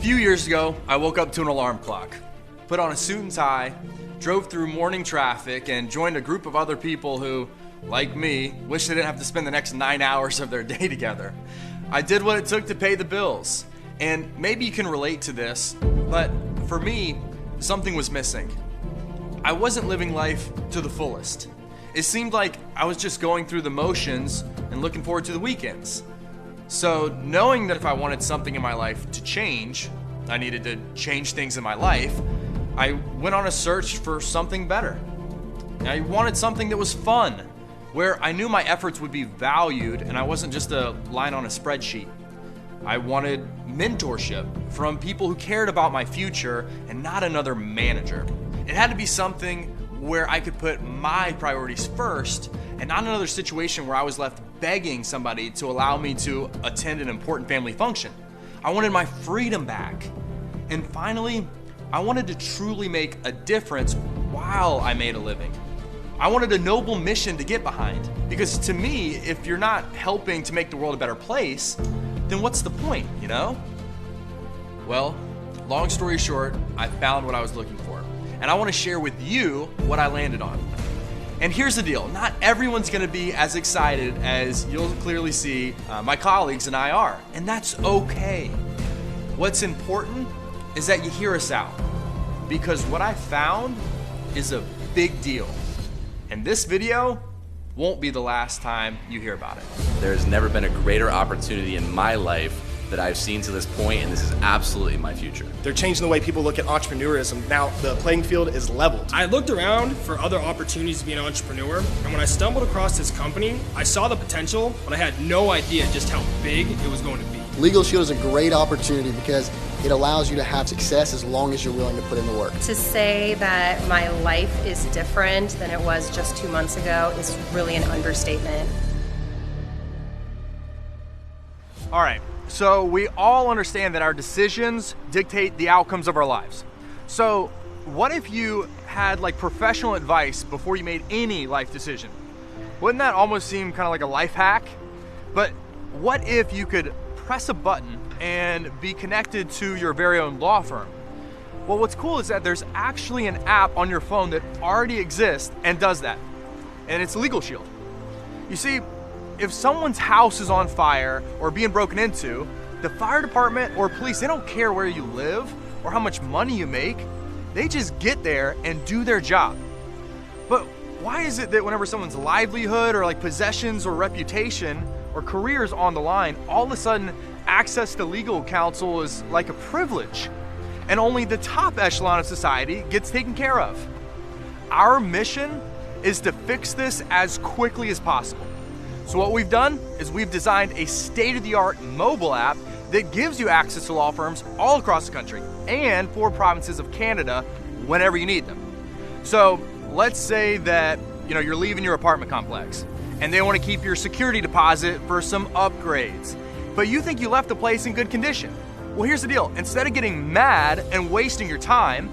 few years ago, I woke up to an alarm clock, put on a suit and tie, drove through morning traffic, and joined a group of other people who, like me, wish they didn't have to spend the next 9 hours of their day together. I did what it took to pay the bills. And maybe you can relate to this, but for me, something was missing. I wasn't living life to the fullest. It seemed like I was just going through the motions and looking forward to the weekends. So knowing that if I wanted something in my life to change, I needed to change things in my life, I went on a search for something better. I wanted something that was fun, where I knew my efforts would be valued and I wasn't just a line on a spreadsheet. I wanted mentorship from people who cared about my future and not another manager. It had to be something where I could put my priorities first and not another situation where I was left begging somebody to allow me to attend an important family function. I wanted my freedom back. And finally, I wanted to truly make a difference while I made a living. I wanted a noble mission to get behind, because to me, if you're not helping to make the world a better place, then what's the point, you know? Well, long story short, I found what I was looking for, and I want to share with you what I landed on. And here's the deal, not everyone's gonna be as excited as you'll clearly see my colleagues and I are, and that's okay. What's important is that you hear us out, because what I found is a big deal. And this video won't be the last time you hear about it. There's never been a greater opportunity in my life that I've seen to this point, and this is absolutely my future. They're changing the way people look at entrepreneurism. Now the playing field is leveled. I looked around for other opportunities to be an entrepreneur, and when I stumbled across this company, I saw the potential, but I had no idea just how big it was going to be. Legalshield is a great opportunity because it allows you to have success as long as you're willing to put in the work. To say that my life is different than it was just 2 months ago is really an understatement. All right, so we all understand that our decisions dictate the outcomes of our lives. So what if you had like professional advice before you made any life decision? Wouldn't that almost seem kind of like a life hack? But what if you could press a button and be connected to your very own law firm? Well, what's cool is that there's actually an app on your phone that already exists and does that, and it's Legalshield. You see, if someone's house is on fire or being broken into, the fire department or police, they don't care where you live or how much money you make. They just get there and do their job. But why is it that whenever someone's livelihood or like possessions or reputation or careers on the line, all of a sudden access to legal counsel is like a privilege, and only the top echelon of society gets taken care of? Our mission is to fix this as quickly as possible. So what we've done is we've designed a state-of-the-art mobile app that gives you access to law firms all across the country and 4 provinces of Canada whenever you need them. So let's say that you're leaving your apartment complex and they want to keep your security deposit for some upgrades, but you think you left the place in good condition. Well, here's the deal. Instead of getting mad and wasting your time,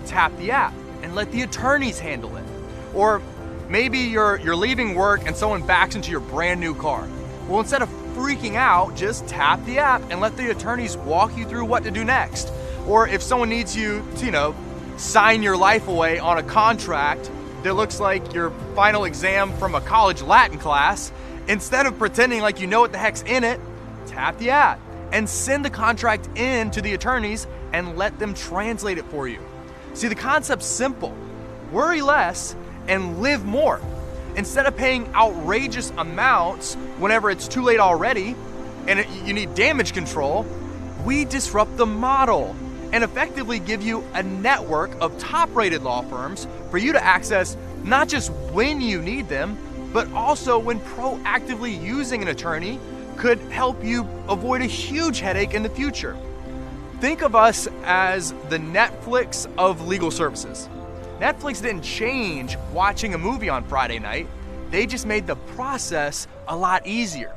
tap the app and let the attorneys handle it. Or maybe you're leaving work and someone backs into your brand new car. Well, instead of freaking out, just tap the app and let the attorneys walk you through what to do next. Or if someone needs you to, sign your life away on a contract that looks like your final exam from a college Latin class, instead of pretending like you know what the heck's in it, tap the app and send the contract in to the attorneys and let them translate it for you. See, the concept's simple. Worry less and live more. Instead of paying outrageous amounts whenever it's too late already and you need damage control, we disrupt the model and effectively give you a network of top-rated law firms for you to access not just when you need them, but also when proactively using an attorney could help you avoid a huge headache in the future. Think of us as the Netflix of legal services. Netflix didn't change watching a movie on Friday night. They just made the process a lot easier.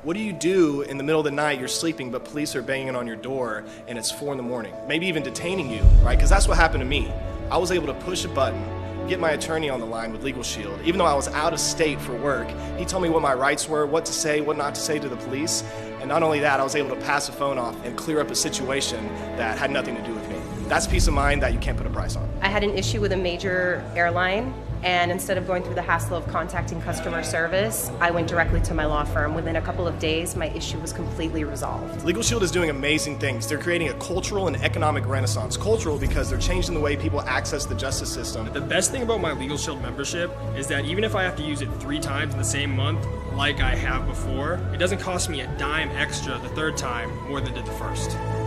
What do you do in the middle of the night, you're sleeping, but police are banging on your door and it's 4 in the morning, maybe even detaining you, right? Because that's what happened to me. I was able to push a button get my attorney on the line with Legalshield. Even though I was out of state for work, he told me what my rights were, what to say, what not to say to the police. And not only that, I was able to pass the phone off and clear up a situation that had nothing to do with me. That's peace of mind that you can't put a price on. I had an issue with a major airline, and instead of going through the hassle of contacting customer service, I went directly to my law firm. Within a couple of days, my issue was completely resolved. Legalshield is doing amazing things. They're creating a cultural and economic renaissance. Cultural because they're changing the way people access the justice system. The best thing about my Legalshield membership is that even if I have to use it 3 times in the same month, like I have before, it doesn't cost me a dime extra the 3rd time more than did the 1st.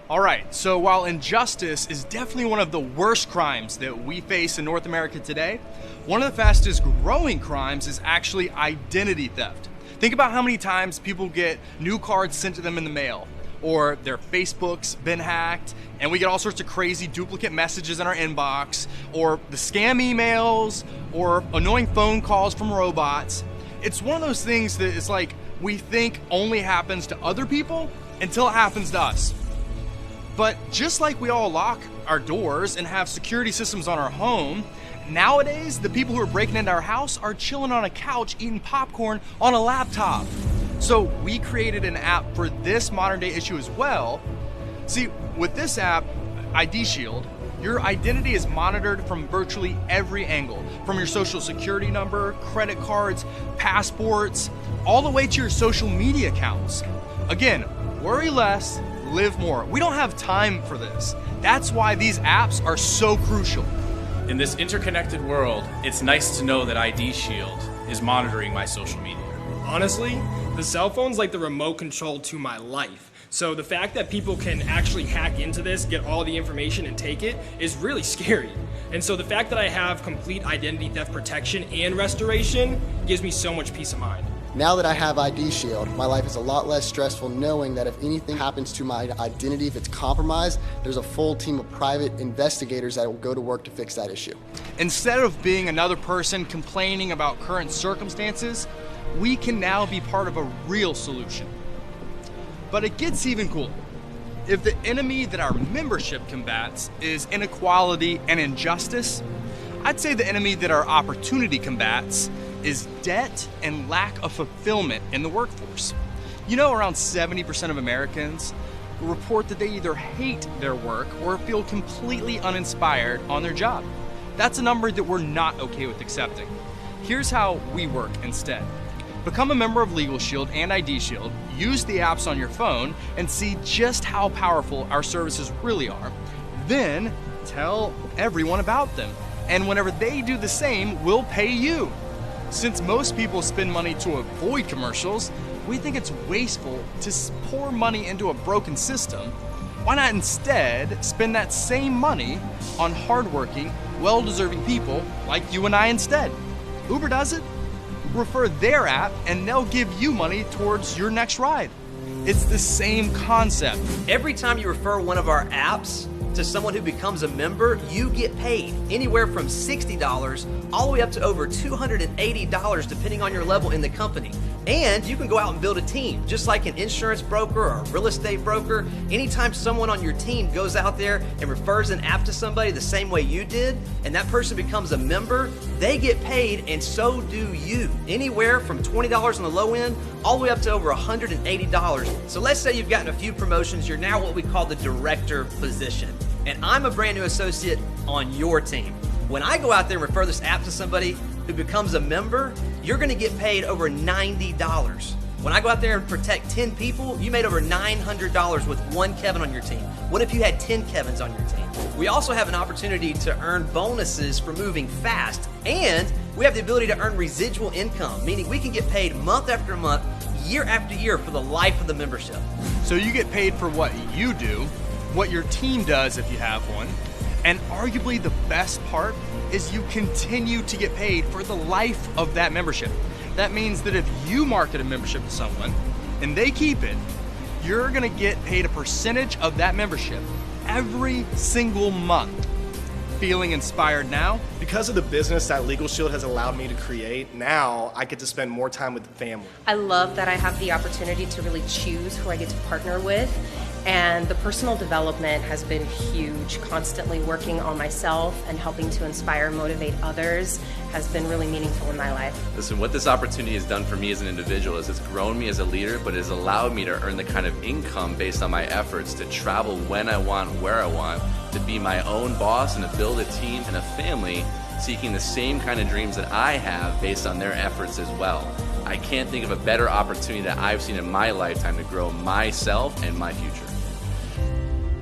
All right, so while injustice is definitely one of the worst crimes that we face in North America today, one of the fastest growing crimes is actually identity theft. Think about how many times people get new cards sent to them in the mail, or their Facebook's been hacked, and we get all sorts of crazy duplicate messages in our inbox, or the scam emails, or annoying phone calls from robots. It's one of those things that is like we think only happens to other people until it happens to us. But just like we all lock our doors and have security systems on our home, nowadays the people who are breaking into our house are chilling on a couch eating popcorn on a laptop. So we created an app for this modern day issue as well. See, with this app, IDShield, your identity is monitored from virtually every angle, from your social security number, credit cards, passports, all the way to your social media accounts. Again, worry less, live more. We don't have time for this. That's why these apps are so crucial. In this interconnected world, it's nice to know that IDShield is monitoring my social media. Honestly, the cell phone's like the remote control to my life. So the fact that people can actually hack into this, get all the information and take it is really scary. And so the fact that I have complete identity theft protection and restoration gives me so much peace of mind. Now that I have IDShield, my life is a lot less stressful knowing that if anything happens to my identity, if it's compromised, there's a full team of private investigators that will go to work to fix that issue. Instead of being another person complaining about current circumstances, we can now be part of a real solution. But it gets even cooler. If the enemy that our membership combats is inequality and injustice, I'd say the enemy that our opportunity combats is debt and lack of fulfillment in the workforce. You know, around 70% of Americans report that they either hate their work or feel completely uninspired on their job. That's a number that we're not okay with accepting. Here's how we work instead. Become a member of Legalshield and IDShield, use the apps on your phone, and see just how powerful our services really are. Then tell everyone about them. And whenever they do the same, we'll pay you. Since most people spend money to avoid commercials, we think it's wasteful to pour money into a broken system. Why not instead spend that same money on hardworking, well-deserving people like you and I instead? Uber does it. Refer their app and they'll give you money towards your next ride. It's the same concept. Every time you refer one of our apps to someone who becomes a member, you get paid anywhere from $60 all the way up to over $280 depending on your level in the company. And you can go out and build a team, just like an insurance broker or a real estate broker. Anytime someone on your team goes out there and refers an app to somebody the same way you did, and that person becomes a member, they get paid and so do you. Anywhere from $20 on the low end all the way up to over $180. So let's say you've gotten a few promotions, you're now what we call the director position. And I'm a brand new associate on your team. When I go out there and refer this app to somebody who becomes a member, you're gonna get paid over $90. When I go out there and protect 10 people, you made over $900 with one Kevin on your team. What if you had 10 Kevins on your team? We also have an opportunity to earn bonuses for moving fast, and we have the ability to earn residual income, meaning we can get paid month after month, year after year for the life of the membership. So you get paid for what you do, what your team does if you have one, and arguably the best part is you continue to get paid for the life of that membership. That means that if you market a membership to someone and they keep it, you're gonna get paid a percentage of that membership every single month. Feeling inspired now? Because of the business that Legalshield has allowed me to create, now I get to spend more time with the family. I love that I have the opportunity to really choose who I get to partner with, And the personal development has been huge. Constantly working on myself and helping to inspire and motivate others has been really meaningful in my life. Listen, what this opportunity has done for me as an individual is it's grown me as a leader, but it has allowed me to earn the kind of income based on my efforts to travel when I want, where I want, to be my own boss and to build a team and a family seeking the same kind of dreams that I have based on their efforts as well. I can't think of a better opportunity that I've seen in my lifetime to grow myself and my future.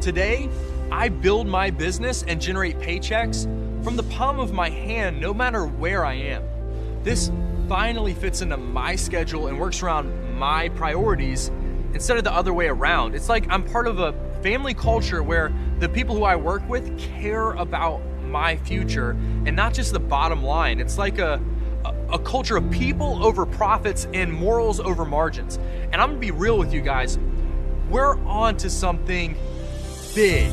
Today, I build my business and generate paychecks from the palm of my hand no matter where I am. This finally fits into my schedule and works around my priorities instead of the other way around. It's like I'm part of a family culture where the people who I work with care about my future and not just the bottom line. It's like a culture of people over profits and morals over margins. And I'm gonna be real with you guys, we're on to something big.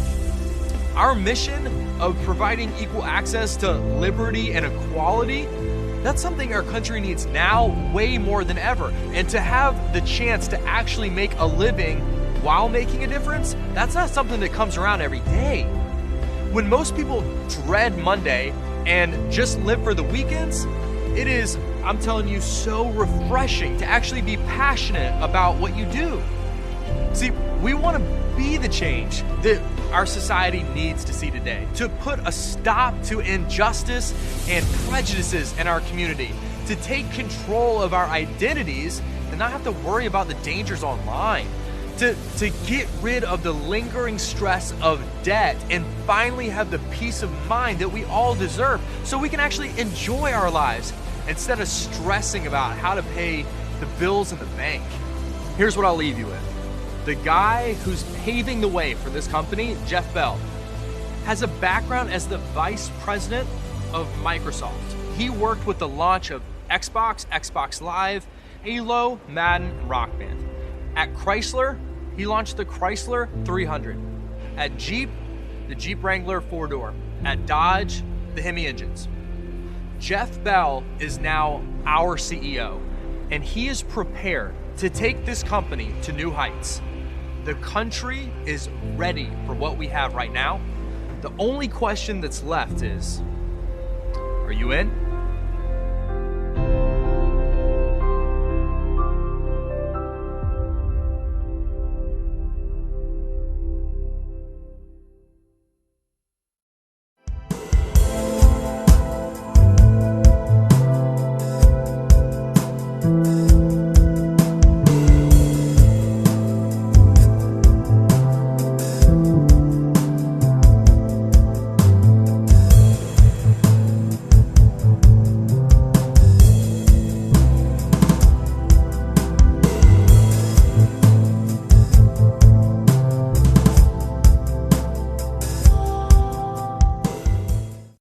Our mission of providing equal access to liberty and equality, that's something our country needs now way more than ever. And to have the chance to actually make a living while making a difference, that's not something that comes around every day. When most people dread Monday and just live for the weekends, it is, I'm telling you, so refreshing to actually be passionate about what you do. See, we want to be the change that our society needs to see today, to put a stop to injustice and prejudices in our community, to take control of our identities and not have to worry about the dangers online, to get rid of the lingering stress of debt and finally have the peace of mind that we all deserve so we can actually enjoy our lives instead of stressing about how to pay the bills in the bank. Here's what I'll leave you with. The guy who's paving the way for this company, Jeff Bell, has a background as the vice president of Microsoft. He worked with the launch of Xbox, Xbox Live, Halo, Madden, and Rock Band. At Chrysler, he launched the Chrysler 300. At Jeep, the Jeep Wrangler 4-door. At Dodge, the Hemi engines. Jeff Bell is now our CEO, and he is prepared to take this company to new heights. The country is ready for what we have right now. The only question that's left is, are you in?